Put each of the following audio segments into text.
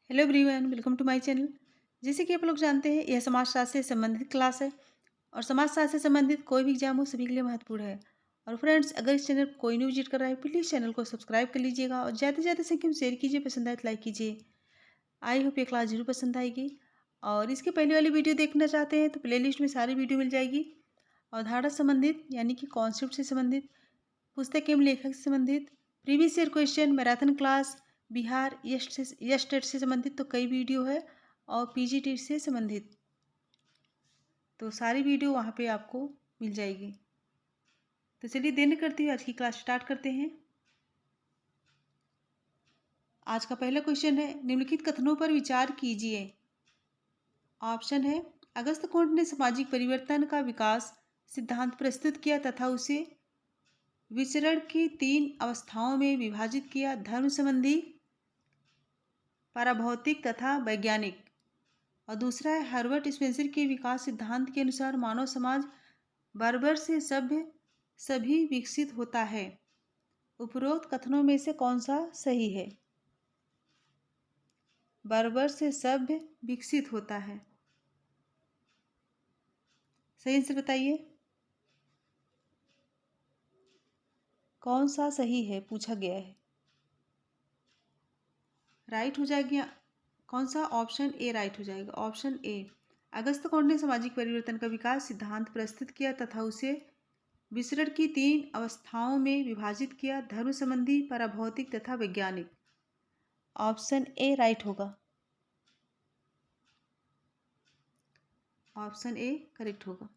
Hello everyone, welcome to my channel. जैसे कि आप लोग जानते हैं, यह समाजशास्त्र से संबंधित क्लास है और समाजशास्त्र से संबंधित कोई भी एग्जाम हो सभी के लिए महत्वपूर्ण है। और फ्रेंड्स, अगर इस चैनल को कोई नहीं विजिट कर रहा है, प्लीज़ चैनल को सब्सक्राइब कर लीजिएगा और ज़्यादा से ज़्यादा संख्या में शेयर कीजिए, पसंद आए तो लाइक कीजिए। आई होप ये क्लास जरूर पसंद आएगी। और इसके पहले वाली वीडियो देखना चाहते हैं तो प्लेलिस्ट में सारी वीडियो मिल जाएगी। और धारा से संबंधित यानी कि कॉन्सेप्ट से संबंधित, पुस्तक एवं लेखक से संबंधित, previous year question, marathon class, Bihar S TET से संबंधित तो कई वीडियो है। और पीजी टेट से संबंधित तो सारी वीडियो वहाँ पे आपको मिल जाएगी। तो चलिए देर न करते हुए आज की क्लास स्टार्ट करते हैं। आज का पहला क्वेश्चन है, निम्नलिखित कथनों पर विचार कीजिए। ऑप्शन है, अगस्त कोंट ने सामाजिक परिवर्तन का विकास सिद्धांत प्रस्तुत किया तथा उसे विचरण की 3 अवस्थाओं में विभाजित किया, धर्म संबंधी, पराभौतिक तथा वैज्ञानिक। और दूसरा है, हर्बर्ट स्पेंसर के विकास सिद्धांत के अनुसार मानव समाज बर्बर से सभ्य सभी विकसित होता है। उपरोक्त कथनों में से कौन सा सही है? बर्बर से सभ्य विकसित होता है, सही आंसर बताइए। कौन सा सही है पूछा गया है। राइट हो जाएगा कौन सा? ऑप्शन ए राइट हो जाएगा। ऑप्शन ए, अगस्त कोंट ने सामाजिक परिवर्तन का विकास सिद्धांत प्रस्तुत किया तथा उसे विसरण की 3 अवस्थाओं में विभाजित किया, धर्म संबंधी, पराभौतिक तथा वैज्ञानिक। ऑप्शन ए राइट होगा। ऑप्शन ए करेक्ट होगा।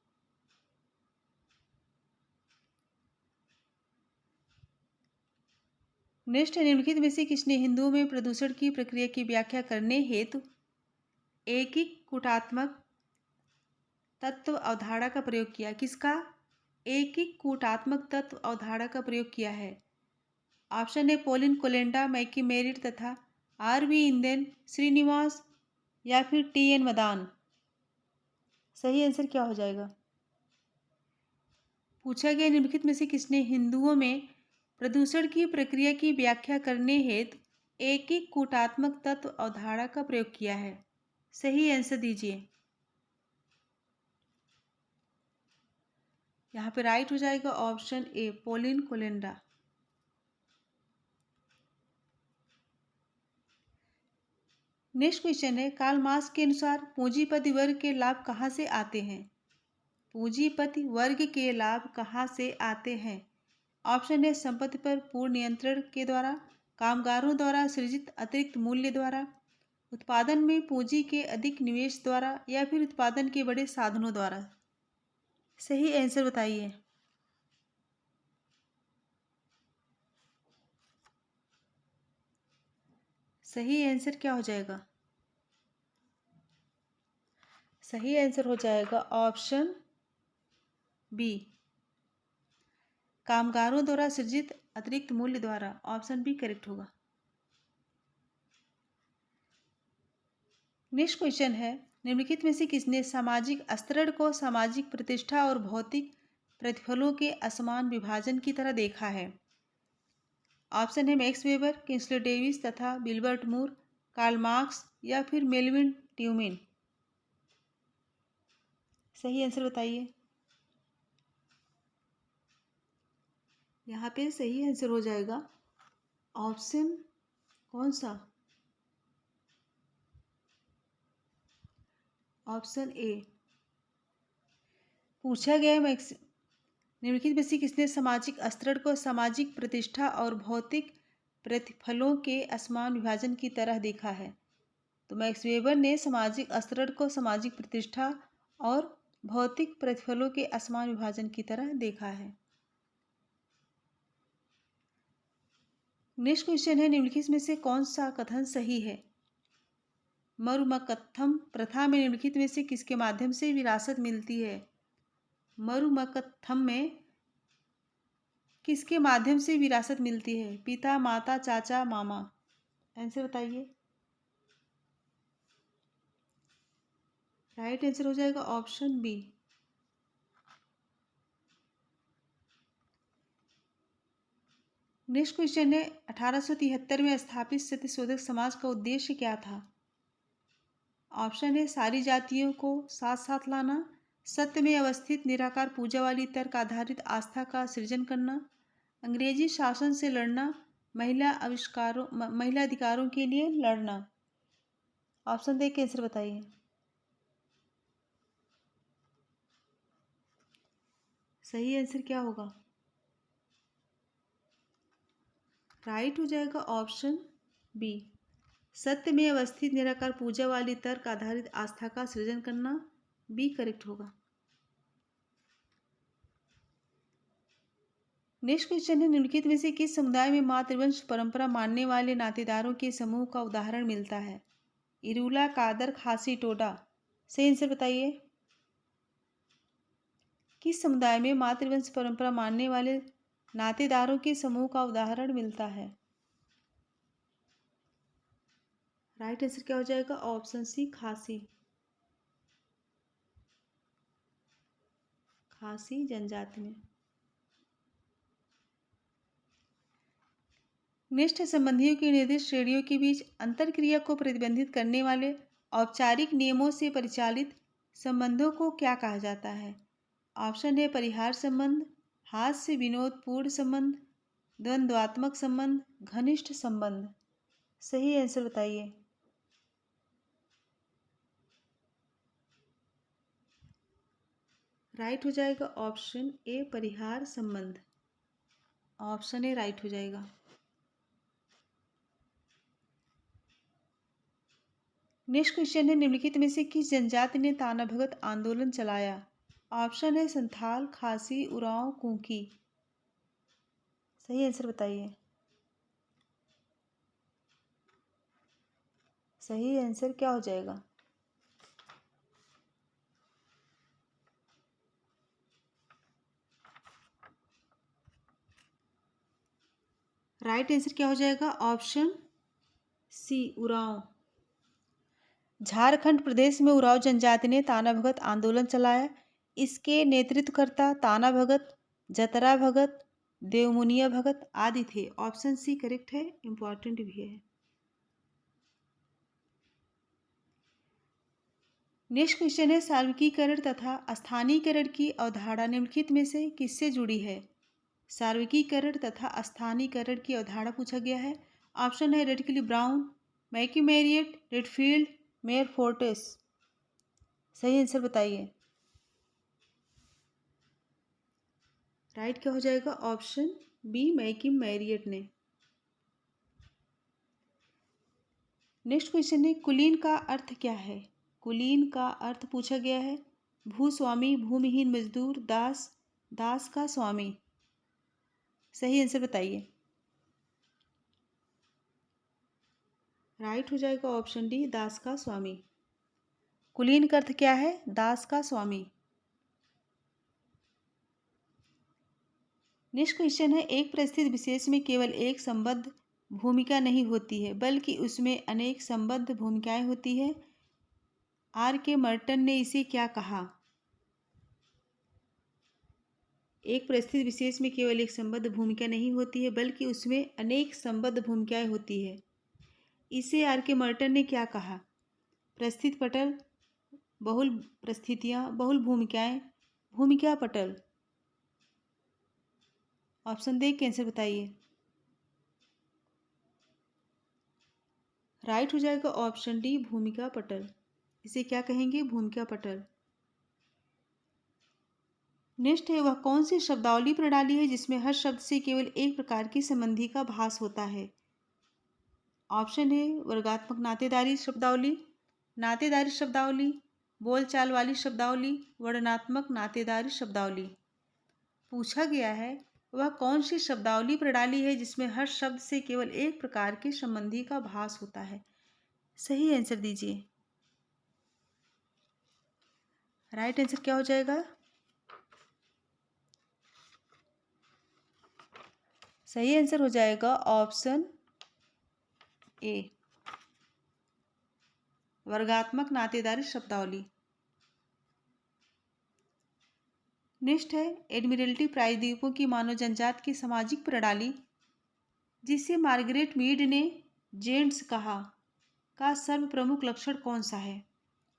नेक्स्ट है, निम्नलिखित में से किसने हिंदुओं में प्रदूषण की प्रक्रिया की व्याख्या करने हेतु एकीक कूटात्मक तत्व अवधारणा का प्रयोग किया? किसका एकीक कूटात्मक तत्व अवधारणा का प्रयोग किया है? ऑप्शन है, पोलिन कोलेंडा, मैकी मेरिट तथा आर.वी. इंदेन, श्रीनिवास या फिर टी.एन. मदान। सही आंसर क्या हो जाएगा? पूछा गया, निम्नलिखित में से किसने हिंदुओं में प्रदूषण की प्रक्रिया की व्याख्या करने हेतु एकीक कूटात्मक तत्व अवधारणा का प्रयोग किया है? सही आंसर दीजिए। यहाँ पे राइट हो जाएगा option A, Pauline Kolenda. Next question है, कार्ल मार्क्स के अनुसार पूंजीपति वर्ग के लाभ कहाँ से आते हैं? पूंजीपति वर्ग के लाभ कहाँ से आते हैं? ऑप्शन है, संपत्ति पर पूर्ण नियंत्रण के द्वारा, कामगारों द्वारा सृजित अतिरिक्त मूल्य द्वारा, उत्पादन में पूंजी के अधिक निवेश द्वारा या फिर उत्पादन के बड़े साधनों द्वारा। सही आंसर बताइए। सही आंसर क्या हो जाएगा? सही आंसर हो जाएगा ऑप्शन बी, कामगारों द्वारा सृजित अतिरिक्त मूल्य द्वारा। ऑप्शन बी करेक्ट होगा। नेक्स्ट क्वेश्चन है, निम्नलिखित में से किसने सामाजिक स्तरण को सामाजिक प्रतिष्ठा और भौतिक प्रतिफलों के असमान विभाजन की तरह देखा है? ऑप्शन है, मैक्स वेबर, किंग्सले डेविस तथा विल्बर्ट मूर, कार्ल मार्क्स या फिर मेलविन ट्यूमिन। सही आंसर बताइए। यहाँ पे सही आंसर हो जाएगा ऑप्शन कौन सा? Option A. पूछा गया है, निम्नलिखित में से किसने सामाजिक स्तरण को सामाजिक प्रतिष्ठा और भौतिक प्रतिफलों के असमान विभाजन की तरह देखा है? तो मैक्स वेबर ने सामाजिक स्तरण को सामाजिक प्रतिष्ठा और भौतिक प्रतिफलों के असमान विभाजन की तरह देखा है। नेक्स्ट क्वेश्चन है, निम्नलिखित में से कौन सा कथन सही है? मरुमकत्थम प्रथा में निम्नलिखित में से किसके माध्यम से विरासत मिलती है? मरुमकत्थम में किसके माध्यम से विरासत मिलती है? पिता, माता, चाचा, मामा। आंसर बताइए। राइट आंसर हो जाएगा ऑप्शन बी। नेक्स्ट क्वेश्चन है, 1873 में स्थापित सत्यशोधक समाज का उद्देश्य क्या था? ऑप्शन है सारी जातियों को साथ साथ लाना, सत्य में अवस्थित निराकार पूजा वाली तर्क आधारित आस्था का सृजन करना, अंग्रेजी शासन से लड़ना, महिला अधिकारों के लिए लड़ना। ऑप्शन देख के आंसर बताइए। सही आंसर क्या होगा? राइट हो जाएगा ऑप्शन बी, सत्य में अवस्थित निराकार पूजा वाली तर्क आधारित आस्था का सृजन करना, बी करेक्ट होगा। नेक्स्ट क्वेश्चन है, निम्नलिखित में से किस समुदाय में मातृवंश परंपरा मानने वाले नातेदारों के समूह का उदाहरण मिलता है? इरूला, कादर, खासी, टोडा। सही आंसर बताइए। किस समुदाय में मातृवंश परंपरा मानने वाले नातेदारों के समूह का उदाहरण मिलता है? राइट आंसर क्या हो जाएगा? ऑप्शन सी, खासी। खासी जनजाति में। नेक्स्ट है, संबंधियों की निर्दिष्ट श्रेणियों के बीच अंतरक्रिया को प्रतिबंधित करने वाले औपचारिक नियमों से परिचालित संबंधों को क्या कहा जाता है? ऑप्शन है परिहार संबंध, हास्य विनोदपूर्ण संबंध, द्वंद्वात्मक संबंध, घनिष्ठ संबंध। सही आंसर बताइए। राइट हो जाएगा ऑप्शन ए, परिहार संबंध। ऑप्शन ए राइट हो जाएगा। नेक्स्ट क्वेश्चन है, निम्नलिखित में से किस जनजाति ने ताना भगत आंदोलन चलाया? ऑप्शन है संथाल, खासी, उरांव, कुकी। सही आंसर बताइए। सही आंसर क्या हो जाएगा? राइट आंसर क्या हो जाएगा? Option C, Oraon. झारखंड प्रदेश में उरांव जनजाति ने ताना भगत आंदोलन चलाया। इसके नेतृत्वकर्ता ताना भगत, जतरा भगत, देवमुनिया भगत आदि थे। ऑप्शन सी करेक्ट है, इंपॉर्टेंट भी है। नेक्स्ट क्वेश्चन है, सार्वकीकरण तथा स्थानीयकरण की अवधारणा निम्नलिखित में से किससे जुड़ी है? सार्वकीकरण तथा स्थानीयकरण की अवधारणा पूछा गया है। ऑप्शन है Radcliffe Brown, McKim Marriott, Redfield, Meyer Fortes. सही आंसर बताइए। राइट क्या हो जाएगा? ऑप्शन बी, मैकी मैरियट ने। नेक्स्ट क्वेश्चन है, कुलीन का अर्थ क्या है? कुलीन का अर्थ पूछा गया है। भूस्वामी, भूमिहीन मजदूर, दास, दास का स्वामी। सही आंसर बताइए। राइट हो जाएगा ऑप्शन डी, दास का स्वामी। कुलीन का अर्थ क्या है? दास का स्वामी। नेक्स्ट क्वेश्चन है, एक परिस्थिति विशेष में केवल एक संबद्ध भूमिका नहीं होती है बल्कि उसमें अनेक संबद्ध भूमिकाएं होती है। आर के मर्टन ने इसे क्या कहा? एक परिस्थिति विशेष में केवल एक संबद्ध भूमिका नहीं होती है बल्कि उसमें अनेक संबद्ध भूमिकाएं होती है। इसे आर के मर्टन ने क्या कहा? प्रस्थित पटल, बहुल परिस्थितियां, बहुल भूमिकाएं, भूमिका पटल। ऑप्शन देख के आंसर बताइए। राइट हो जाएगा ऑप्शन डी, भूमिका पटल। इसे क्या कहेंगे? भूमिका पटल। नेक्स्ट है, वह कौन सी शब्दावली प्रणाली है जिसमें हर शब्द से केवल एक प्रकार की संबंधी का भास होता है? ऑप्शन है वर्गात्मक नातेदारी शब्दावली, नातेदारी शब्दावली, बोलचाल वाली शब्दावली, वर्णनात्मक नातेदारी शब्दावली। पूछा गया है वह कौन सी शब्दावली प्रणाली है जिसमें हर शब्द से केवल एक प्रकार के संबंधी का भास होता है। सही आंसर दीजिए। राइट आंसर क्या हो जाएगा? सही आंसर हो जाएगा ऑप्शन ए, वर्गात्मक नातेदारी शब्दावली। नेक्स्ट है, एडमिरल्टी प्रायद्वीपों की मानव जनजाति की सामाजिक प्रणाली जिसे मार्गरेट मीड ने जेंट्स कहा का सर्व प्रमुख लक्षण कौन सा है?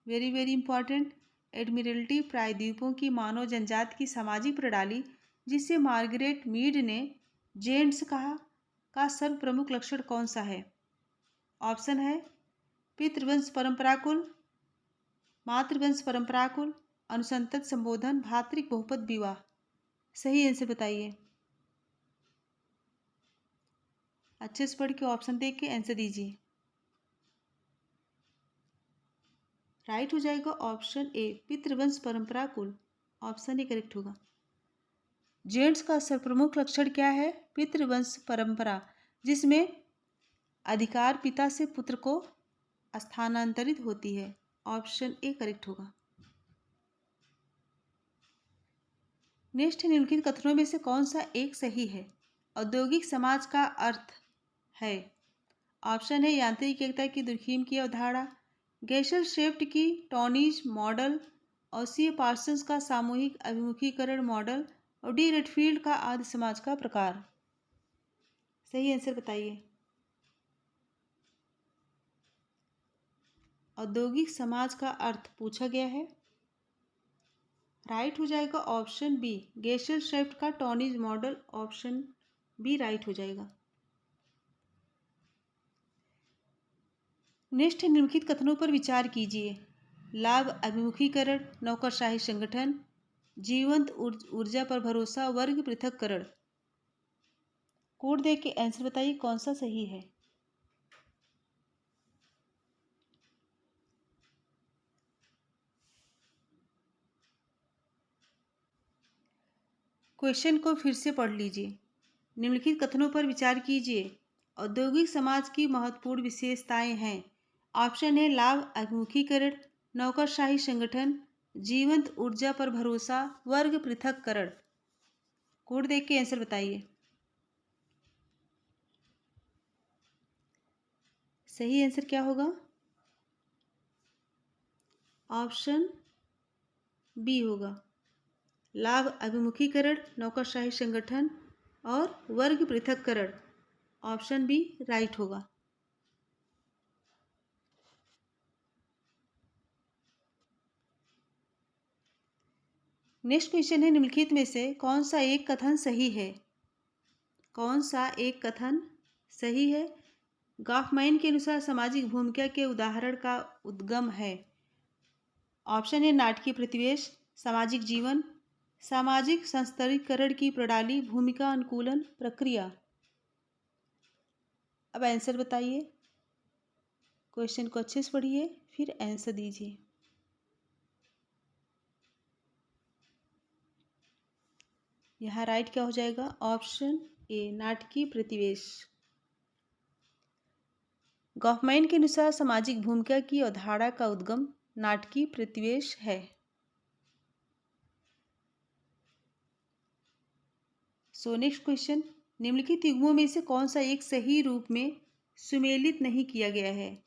Very very important. एडमिरल्टी प्रायद्वीपों की मानव जनजाति की सामाजिक प्रणाली, जिसे मार्गरेट मीड ने जेंट्स कहा, का सर्व प्रमुख लक्षण कौन सा है? ऑप्शन है पितृवंश परंपराकुल, मातृवंश परंपराकुल, अनुसंतत संबोधन, भातृक बहुपद विवाह। सही आंसर बताइए। अच्छे से पढ़ के ऑप्शन देख के आंसर दीजिए। राइट हो जाएगा ऑप्शन ए, पितृवंश परंपरा कुल। ऑप्शन ए करेक्ट होगा। जेंट्स का सर्वप्रमुख लक्षण क्या है? पितृवंश परंपरा, जिसमें अधिकार पिता से पुत्र को स्थानांतरित होती है। ऑप्शन ए करेक्ट होगा। नेक्स्ट, निम्नलिखित कथनों में से कौन सा एक सही है? औद्योगिक समाज का अर्थ है। ऑप्शन है यांत्रिक एकता की दुर्खीम की अवधारणा, गेशल शेफ्ट की टॉनीज मॉडल, और सी पार्सन्स का सामूहिक अभिमुखीकरण मॉडल, और डी रेडफील्ड का आदि समाज का प्रकार। सही आंसर बताइए। औद्योगिक समाज का अर्थ पूछा गया है। राइट हो जाएगा ऑप्शन बी, गेशल शेफ्ट का टॉनीज मॉडल। ऑप्शन बी राइट हो जाएगा। नेक्स्ट, निम्नलिखित कथनों पर विचार कीजिए। लाभ अभिमुखीकरण, नौकरशाही संगठन, जीवंत ऊर्जा पर भरोसा, वर्ग पृथक्करण। कोड देख के आंसर बताइए कौन सा सही है। क्वेश्चन को फिर से पढ़ लीजिए। निम्नलिखित कथनों पर विचार कीजिए। औद्योगिक समाज की महत्वपूर्ण विशेषताएं हैं। ऑप्शन है लाभ अभिमुखीकरण, नौकरशाही संगठन, जीवंत ऊर्जा पर भरोसा, वर्ग पृथक्करण। कोड देख के आंसर बताइए। सही आंसर क्या होगा? ऑप्शन बी होगा, लाभ अभिमुखीकरण, नौकरशाही संगठन और वर्ग पृथक्करण। ऑप्शन बी राइट होगा। नेक्स्ट क्वेश्चन है, निम्नलिखित में से कौन सा एक कथन सही है? कौन सा एक कथन सही है? गॉफमाइन के अनुसार सामाजिक भूमिका के उदाहरण का उद्गम है। ऑप्शन है नाटकीय प्रतिवेश, सामाजिक जीवन, सामाजिक संस्तरीकरण की प्रणाली, भूमिका अनुकूलन प्रक्रिया। अब आंसर बताइए। क्वेश्चन को अच्छे से पढ़िए फिर आंसर दीजिए। यहाँ राइट क्या हो जाएगा? ऑप्शन ए, नाटकीय प्रतिवेश। गॉफमाइन के अनुसार सामाजिक भूमिका की अवधारणा का उद्गम नाटकीय प्रतिवेश है। सो नेक्स्ट क्वेश्चन, निम्नलिखित युग्मों में से कौन सा एक सही रूप में सुमेलित नहीं किया गया है?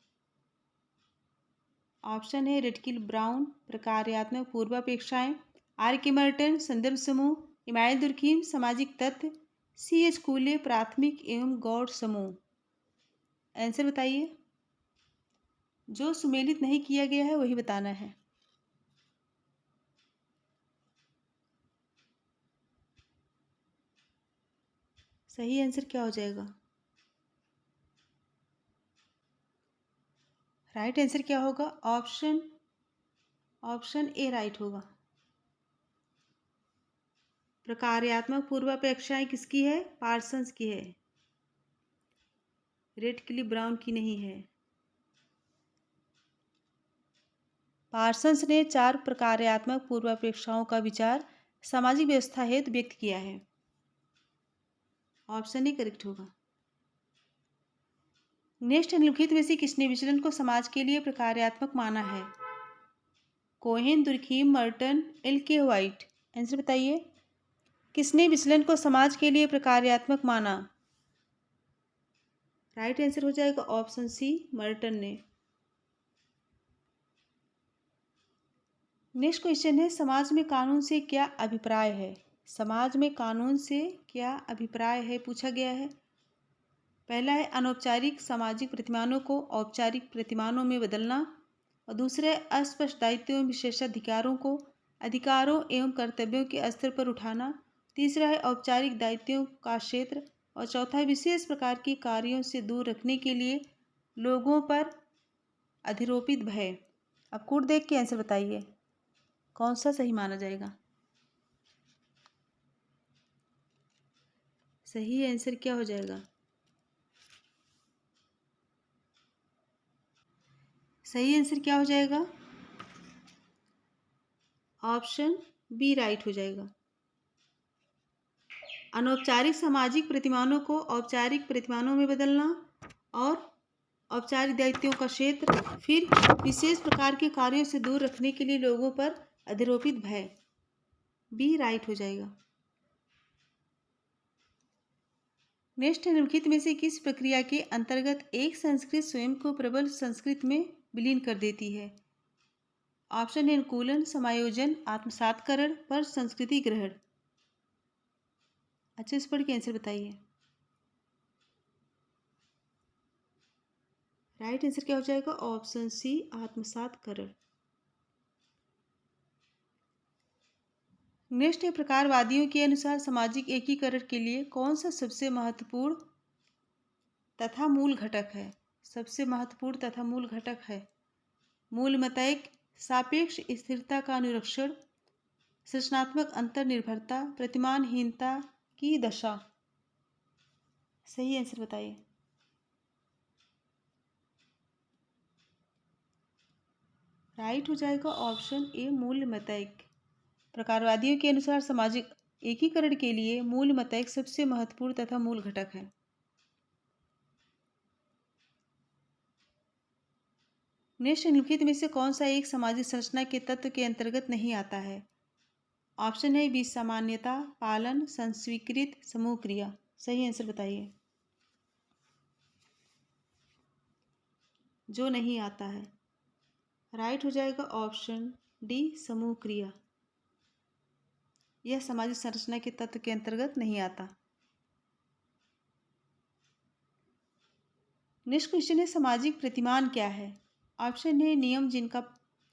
ऑप्शन है रेटकिल ब्राउन, प्रकार्यात्मक पूर्वापेक्षाएं, आर के मर्टन, संदर्भ समूह, इमाइल दुर्खीम, सामाजिक तथ्य, सी एच कूले, प्राथमिक एवं गौड़ समूह। आंसर बताइए। जो सुमेलित नहीं किया गया है वही बताना है। सही आंसर क्या हो जाएगा? राइट आंसर क्या होगा? ऑप्शन ए राइट होगा। प्रकार्यात्मक पूर्वापेक्षाएं किसकी है? पार्सन्स की है, रेटक्लिफ ब्राउन की नहीं है। पार्सन्स ने 4 प्रकार्यात्मक पूर्वापेक्षाओं का विचार सामाजिक व्यवस्था हेतु व्यक्त किया है। ऑप्शन ही करेक्ट होगा। नेक्स्ट, निम्नलिखित में से किसने विचलन को समाज के लिए प्रकार्यात्मक माना है? कोहेन, दुर्खीम, मर्टन, एल के व्हाइट। आंसर बताइए। किसने विचलन को समाज के लिए प्रकार्यात्मक माना? राइट आंसर हो जाएगा ऑप्शन सी, मर्टन ने। नेक्स्ट क्वेश्चन है, समाज में कानून से क्या अभिप्राय है? समाज में कानून से क्या अभिप्राय है पूछा गया है। पहला है अनौपचारिक सामाजिक प्रतिमानों को औपचारिक प्रतिमानों में बदलना, और दूसरे अस्पष्ट दायित्वों एवं विशेषाधिकारों को अधिकारों एवं कर्तव्यों के स्तर पर उठाना। तीसरा है औपचारिक दायित्वों का क्षेत्र। और चौथा है विशेष प्रकार के कार्यों से दूर रखने के लिए लोगों पर अधिरोपित भय। अब कोड देख के आंसर बताइए कौन सा सही माना जाएगा। सही आंसर क्या हो जाएगा? सही आंसर क्या हो जाएगा? ऑप्शन बी राइट हो जाएगा। अनौपचारिक सामाजिक प्रतिमानों को औपचारिक प्रतिमानों में बदलना और औपचारिक दायित्वों का क्षेत्र, फिर विशेष प्रकार के कार्यों से दूर रखने के लिए लोगों पर अधिरोपित भय। बी राइट हो जाएगा। नेक्स्ट, निम्नलिखित में से किस प्रक्रिया के अंतर्गत एक संस्कृत स्वयं को प्रबल संस्कृत में विलीन कर देती है? ऑप्शन है अनुकूलन, समायोजन, आत्मसातकरण, पर संस्कृति ग्रहण। अच्छे से पढ़ के आंसर बताइए। राइट आंसर क्या हो जाएगा? ऑप्शन सी आत्मसातकरण। नेक्स्ट है प्रकारवादियों के अनुसार सामाजिक एकीकरण के लिए कौन सा सबसे महत्वपूर्ण तथा मूल घटक है? सबसे महत्वपूर्ण तथा मूल घटक है मूलमतैक, सापेक्ष स्थिरता का अनुरक्षण, सृजनात्मक अंतर्निर्भरता, प्रतिमानहीनता की दशा। सही आंसर बताइए। राइट हो जाएगा ऑप्शन ए मूलमतैक। प्रकारवादियों के अनुसार सामाजिक एकीकरण के लिए मूलमतैक सबसे महत्वपूर्ण तथा मूल घटक है। नेक्स्ट, निम्नलिखित में से कौन सा एक सामाजिक संरचना के तत्व के अंतर्गत नहीं आता है? ऑप्शन है विसामान्यता, पालन, संस्वीकृत, समूह क्रिया। सही आंसर बताइए। जो नहीं आता है। राइट हो जाएगा ऑप्शन डी समूह क्रिया। यह सामाजिक संरचना के तत्व के अंतर्गत नहीं आता। नेक्स्ट क्वेश्चन है सामाजिक प्रतिमान क्या है? ऑप्शन है नियम जिनका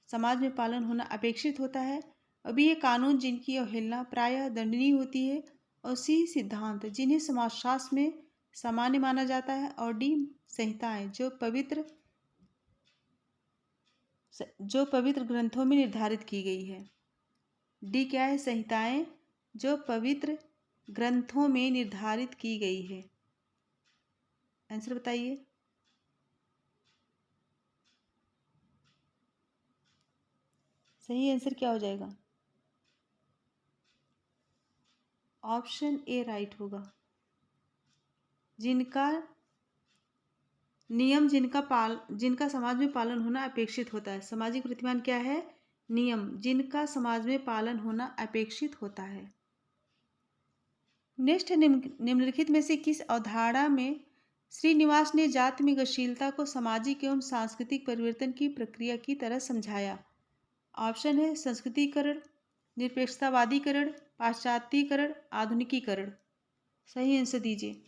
समाज में पालन होना अपेक्षित होता है। अभी ये कानून जिनकी अवहेलना प्रायः दंडनीय होती है। और सी सिद्धांत जिन्हें समाजशास्त्र में सामान्य माना जाता है। और डी संहिताएं जो पवित्र ग्रंथों में निर्धारित की गई है। डी क्या है? संहिताएं जो पवित्र ग्रंथों में निर्धारित की गई है। आंसर बताइए। सही आंसर क्या हो जाएगा? ऑप्शन ए राइट होगा। जिनका नियम जिनका समाज में पालन होना अपेक्षित होता है। सामाजिक प्रतिमान क्या है? नियम जिनका समाज में पालन होना अपेक्षित होता है। नेक्स्ट है निम्नलिखित में से किस अवधारणा में श्रीनिवास ने जाति में गतिशीलता को सामाजिक एवं सांस्कृतिक परिवर्तन की प्रक्रिया की तरह समझाया? ऑप्शन है संस्कृतिकरण, निरपेक्षतावादीकरण, पाश्चात्यकरण, आधुनिकीकरण। सही आंसर दीजिए।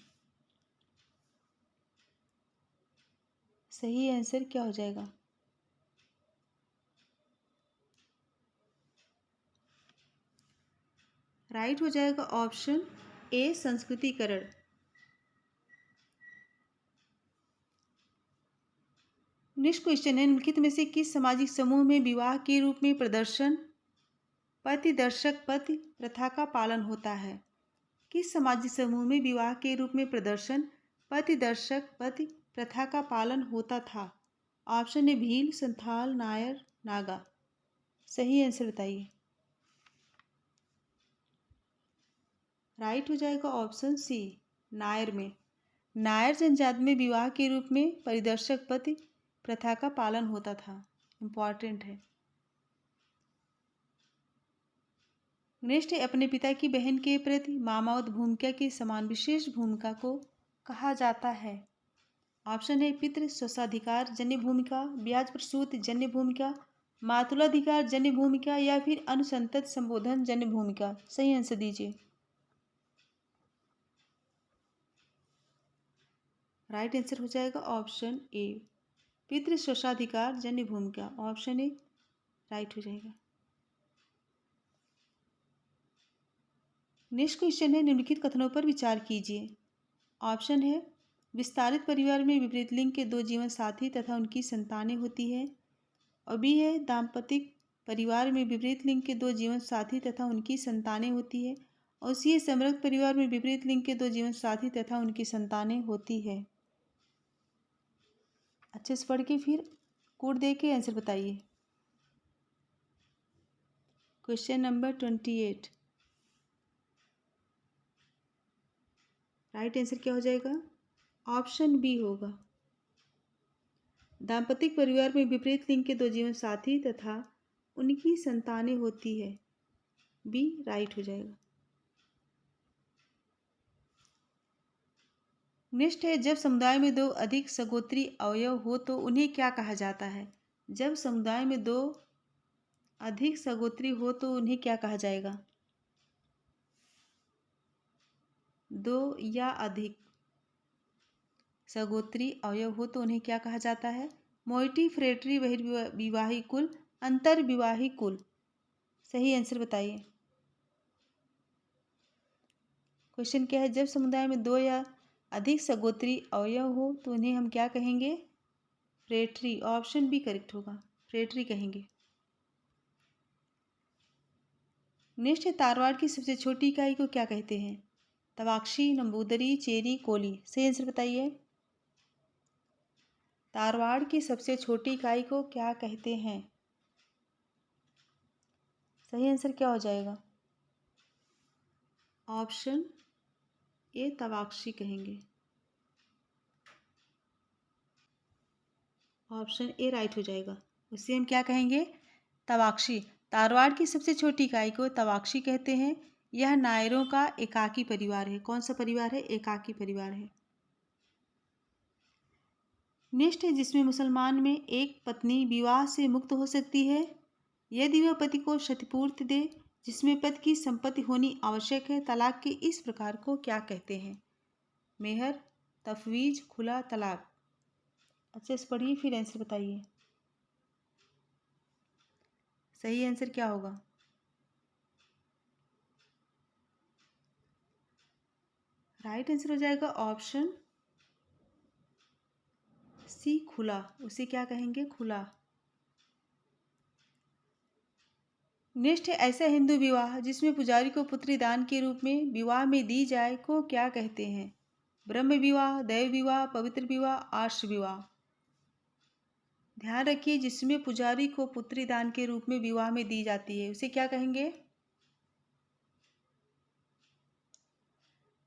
सही आंसर क्या हो जाएगा? राइट हो जाएगा ऑप्शन ए संस्कृतिकरण। नेक्स्ट क्वेश्चन है निम्नलिखित में से किस सामाजिक समूह में विवाह के रूप में प्रदर्शन पति दर्शक पति प्रथा का पालन होता है? किस सामाजिक समूह में विवाह के रूप में प्रदर्शन पति दर्शक पति प्रथा का पालन होता था? ऑप्शन है भील, संथाल, नायर, नागा। सही आंसर बताइए। राइट हो जाएगा ऑप्शन सी नायर में। नायर जनजाति में विवाह के रूप में परिदर्शक पति प्रथा का पालन होता था। इम्पॉर्टेंट है। नेक्स्ट है अपने पिता की बहन के प्रति मामावत भूमिका के समान विशेष भूमिका को कहा जाता है? ऑप्शन है पितृ स्वसाधिकार जन्य भूमिका, ब्याज प्रसूत जन्य भूमिका, मातुलाधिकार जन्य भूमिका या फिर अनुसंतत संबोधन जन्य भूमिका। सही आंसर दीजिए। राइट आंसर हो जाएगा ऑप्शन ए पितृ स्वशाधिकार जन्य भूमिका, ऑप्शन ए राइट हो जाएगा। नेक्स्ट क्वेश्चन है, निम्नलिखित कथनों पर विचार कीजिए। ऑप्शन है विस्तारित परिवार में विपरीत लिंग के दो जीवन साथी तथा उनकी संतानें होती है, और बी है दाम्पतिक परिवार में विपरीत लिंग के दो जीवन साथी तथा उनकी संतानें होती है, और सी है समृद्ध परिवार में विपरीत लिंग के दो जीवन साथी तथा उनकी संतानें होती है। अच्छे से पढ़ के फिर कोड दे के आंसर बताइए। क्वेश्चन नंबर 28, राइट आंसर क्या हो जाएगा? ऑप्शन बी होगा। दाम्पतिक परिवार में विपरीत लिंग के दो जीवन साथी तथा उनकी संतानें होती है, बी राइट हो जाएगा। नेक्स्ट है, जब समुदाय में दो अधिक सगोत्री अवयव हो तो उन्हें क्या कहा जाता है? जब समुदाय में दो अधिक सगोत्री हो तो उन्हें क्या कहा जाएगा? दो या अधिक सगोत्री अवयव हो तो उन्हें क्या कहा जाता है? मोइटी, फ्रेटरी, बहिर्विवाही कुल, अंतर्विवाही कुल। सही आंसर बताइए। क्वेश्चन क्या है, जब समुदाय में दो या अधिक सगोत्री अवयव हो तो उन्हें हम क्या कहेंगे? फ्रेटरी, ऑप्शन बी करेक्ट होगा, फ्रेटरी कहेंगे। नेक्स्ट है, तारवाड़ की सबसे छोटी इकाई को क्या कहते हैं? तवाक्षी, नंबूदरी, चेरी, कोली। सही आंसर बताइए। तारवाड़ की सबसे छोटी इकाई को क्या कहते हैं? सही आंसर क्या हो जाएगा? ऑप्शन ए तवाक्षी कहेंगे, ऑप्शन ए राइट हो जाएगा। उसे हम क्या कहेंगे? तवाक्षी। तारवाड़ की सबसे छोटी इकाई को तवाक्षी कहते हैं। यह नायरों का एकाकी परिवार है। कौन सा परिवार है? एकाकी परिवार है। नेक्स्ट है, जिसमें मुसलमान में एक पत्नी विवाह से मुक्त हो सकती है यदि वह पति को क्षतिपूर्ति दे, जिसमें पति की संपत्ति होनी आवश्यक है। तलाक के इस प्रकार को क्या कहते हैं? मेहर, तफवीज, खुला तलाक। अच्छे से पढ़िए फिर आंसर बताइए। सही आंसर क्या होगा? राइट आंसर हो जाएगा ऑप्शन सी खुला। उसे क्या कहेंगे? खुला। नेक्स्ट है, ऐसा हिंदू विवाह जिसमें पुजारी को पुत्री दान के रूप में विवाह में दी जाए को क्या कहते हैं? ब्रह्म विवाह, दैव विवाह, पवित्र विवाह, आर्ष विवाह। ध्यान रखिए, जिसमें पुजारी को पुत्री दान के रूप में विवाह में दी जाती है उसे क्या कहेंगे?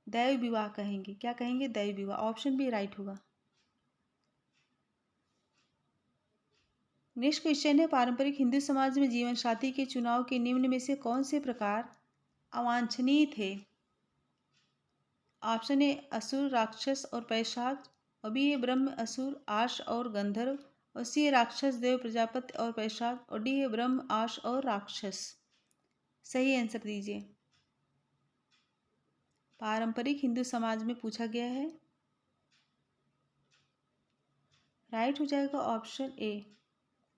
दैव विवाह कहेंगे। क्या कहेंगे? दैव विवाह। ऑप्शन बी राइट होगा। नेक्स्ट क्वेश्चन है, पारंपरिक हिंदू समाज में जीवन साथी के चुनाव के निम्न में से कौन से प्रकार अवांछनीय थे? ऑप्शन ए असुर, राक्षस और पैशाच, और बी है ब्रह्म, असुर, आश और गंधर्व, और सी है राक्षस, देव, प्रजापति और पैशाच, और डी है ब्रह्म, आश और राक्षस। सही आंसर दीजिए। पारंपरिक हिंदू समाज में पूछा गया है। राइट हो जाएगा ऑप्शन ए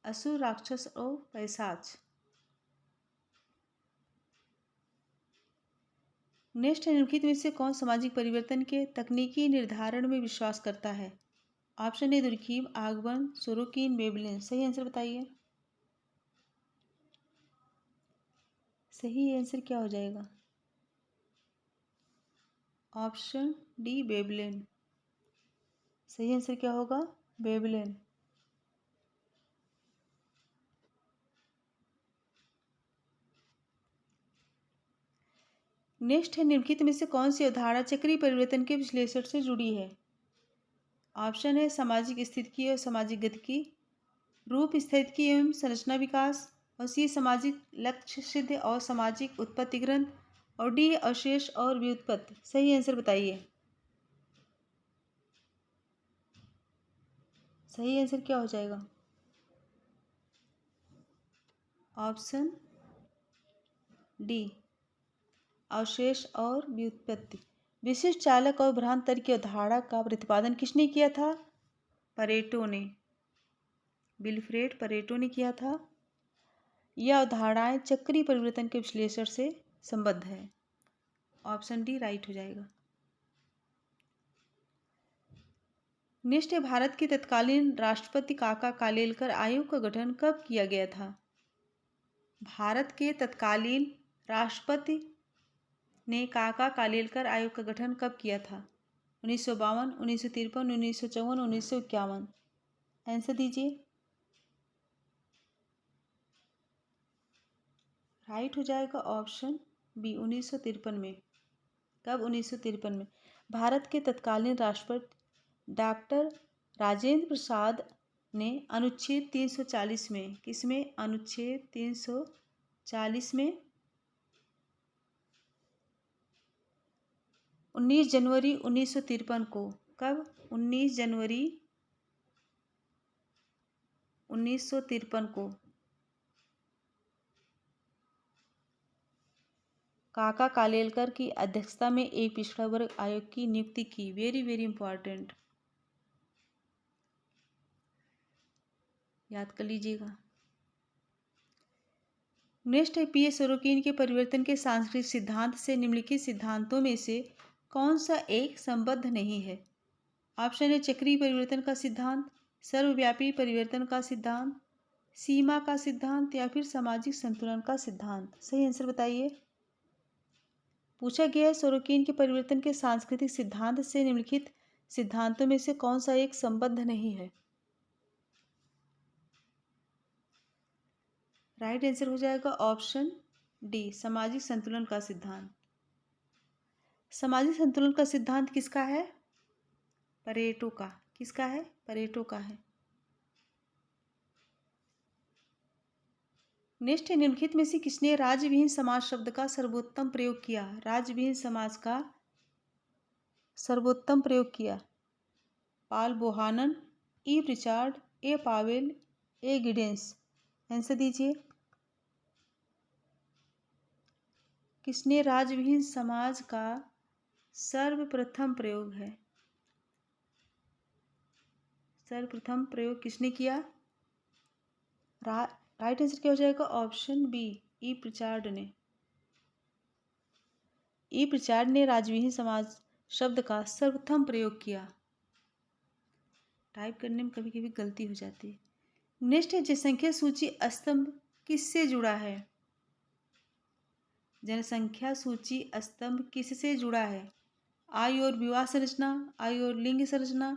असुर, राक्षस और पैशाच। नेक्स्ट है, निम्नलिखित में से कौन सामाजिक परिवर्तन के तकनीकी निर्धारण में विश्वास करता है? ऑप्शन ए दुर्खीम, आगमन, सोरोकिन, बेबलिन। सही आंसर बताइए। सही आंसर क्या हो जाएगा? Option D Veblen. सही आंसर क्या होगा? बेबलिन। नेक्स्ट है, निम्नलिखित में से कौन सी अवधारणा चक्रीय परिवर्तन के विश्लेषण से जुड़ी है? ऑप्शन है सामाजिक स्थितिकी और सामाजिक गतिकी, रूप स्थितिकी एवं संरचना विकास, और सी सामाजिक लक्ष्य सिद्ध और सामाजिक उत्पत्ति ग्रंथ, और डी अवशेष और व्युत्पत्ति। सही आंसर बताइए। सही आंसर क्या हो जाएगा? ऑप्शन डी अवशेष और व्युत्पत्ति। विशिष्ट चालक और भ्रांत तर्क की अवधारणा का प्रतिपादन किसने किया था? परेटो ने। विल्फ्रेड परेटो ने किया था। यह अवधारणाएं चक्रीय परिवर्तन के विश्लेषण से संबद्ध है। ऑप्शन डी राइट हो जाएगा। नेक्स्ट है, भारत के तत्कालीन राष्ट्रपति काका कालेलकर आयोग का गठन कब किया गया था? भारत के तत्कालीन राष्ट्रपति ने काका कालेलकर आयोग का गठन कब किया था? 1952, 1953, 1954, 1951। आंसर दीजिए। राइट हो जाएगा ऑप्शन बी 1953 में। कब? 1953 में। भारत के तत्कालीन राष्ट्रपति डॉक्टर राजेंद्र प्रसाद ने अनुच्छेद 340 में, किसमें? अनुच्छेद 340 में 19 जनवरी 1953 को, कब? 19 जनवरी 1953 को काका कालेलकर की अध्यक्षता में एक पिछड़ा वर्ग आयोग की नियुक्ति की। वेरी वेरी इंपॉर्टेंट, याद कर लीजिएगा। नेक्स्ट है, पी एस सोरोकिन के परिवर्तन के सांस्कृतिक सिद्धांत से निम्नलिखित सिद्धांतों में से कौन सा एक संबद्ध नहीं है? ऑप्शन है, चक्रीय परिवर्तन का सिद्धांत, सर्वव्यापी परिवर्तन का सिद्धांत, सीमा का सिद्धांत या फिर सामाजिक संतुलन का सिद्धांत। सही आंसर बताइए। पूछा गया है, सोरोकिन के परिवर्तन के सांस्कृतिक सिद्धांत से निम्नलिखित सिद्धांतों में से कौन सा एक संबद्ध नहीं है? राइट आंसर हो जाएगा ऑप्शन डी, सामाजिक संतुलन का सिद्धांत। सामाजिक संतुलन का सिद्धांत किसका है? परेटो का। किसका है? परेटो का है। नेक्स्ट है, निम्नलिखित में से किसने राज्यविहीन समाज शब्द का सर्वोत्तम प्रयोग किया? राज्यविहीन समाज का सर्वोत्तम प्रयोग किया। पॉल बोहानन, ई रिचार्ड, ए पावेल, ए गिडेंस। आंसर दीजिए। किसने राज्यविहीन समाज का सर्वप्रथम प्रयोग है? सर्वप्रथम प्रयोग किसने किया? राइट आंसर क्या हो जाएगा? ऑप्शन बी, ई रिचार्ड ने। ई रिचार्ड ने राज्यविहीन समाज शब्द का सर्वप्रथम प्रयोग किया। टाइप करने में कभी कभी गलती हो जाती है। नेक्स्ट है, जनसंख्या सूची स्तंभ किससे जुड़ा है? जनसंख्या सूची स्तंभ किससे जुड़ा है? आयु और विवाह संरचना, आयु और लिंग संरचना,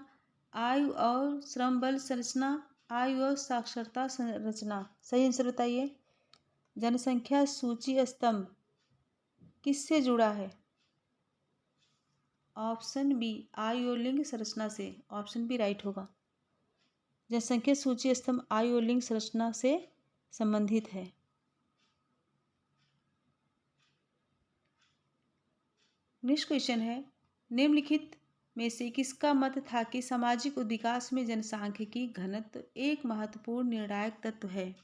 आयु और श्रम बल संरचना, आयु और साक्षरता संरचना। सही आंसर बताइए। जनसंख्या सूची स्तंभ किससे जुड़ा है? ऑप्शन बी, आयु और लिंग संरचना से। ऑप्शन बी राइट होगा। जनसंख्या सूची स्तंभ आयु और लिंग संरचना से संबंधित है। नेक्स्ट क्वेश्चन है, निम्नलिखित में से किसका मत था कि सामाजिक विकास में जनसांख्यिकी घनत्व एक महत्वपूर्ण निर्णायक तत्व है?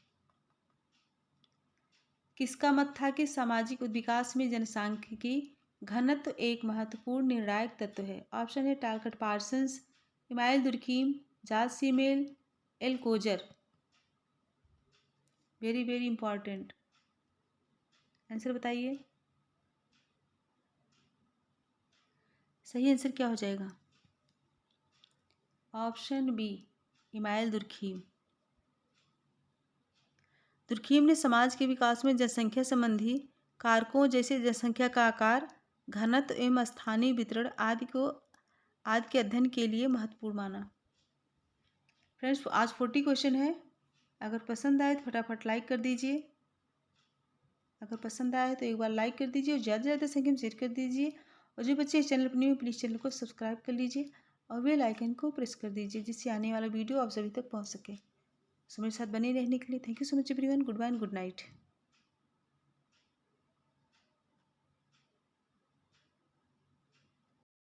किसका मत था कि सामाजिक विकास में जनसांख्यिकी घनत्व एक महत्वपूर्ण निर्णायक तत्व है? ऑप्शन है, Talcott Parsons, Emile Durkheim, Georg Simmel, L Coser. Very very important, answer बताइए। सही आंसर क्या हो जाएगा? Option B, Emile Durkheim. Durkheim ने समाज के विकास में जनसंख्या संबंधी कारकों जैसे जनसंख्या का आकार, घनत्व एवं स्थानीय वितरण आदि के अध्ययन के लिए महत्वपूर्ण माना। फ्रेंड्स, आज 40 क्वेश्चन है। अगर पसंद आए तो फटाफट लाइक कर दीजिए। अगर पसंद आए तो एक बार लाइक कर दीजिए और ज़्यादा से ज़्यादा संख्या में शेयर कर दीजिए। और जो बच्चे इस चैनल पर न्यू हैं, प्लीज़ चैनल को सब्सक्राइब कर लीजिए और बेल आइकन को प्रेस कर दीजिए, जिससे आने वाला वीडियो आप सभी तक पहुंच सके। सो मेरे साथ बने रहने के लिए thank you so much everyone. Good bye and good night.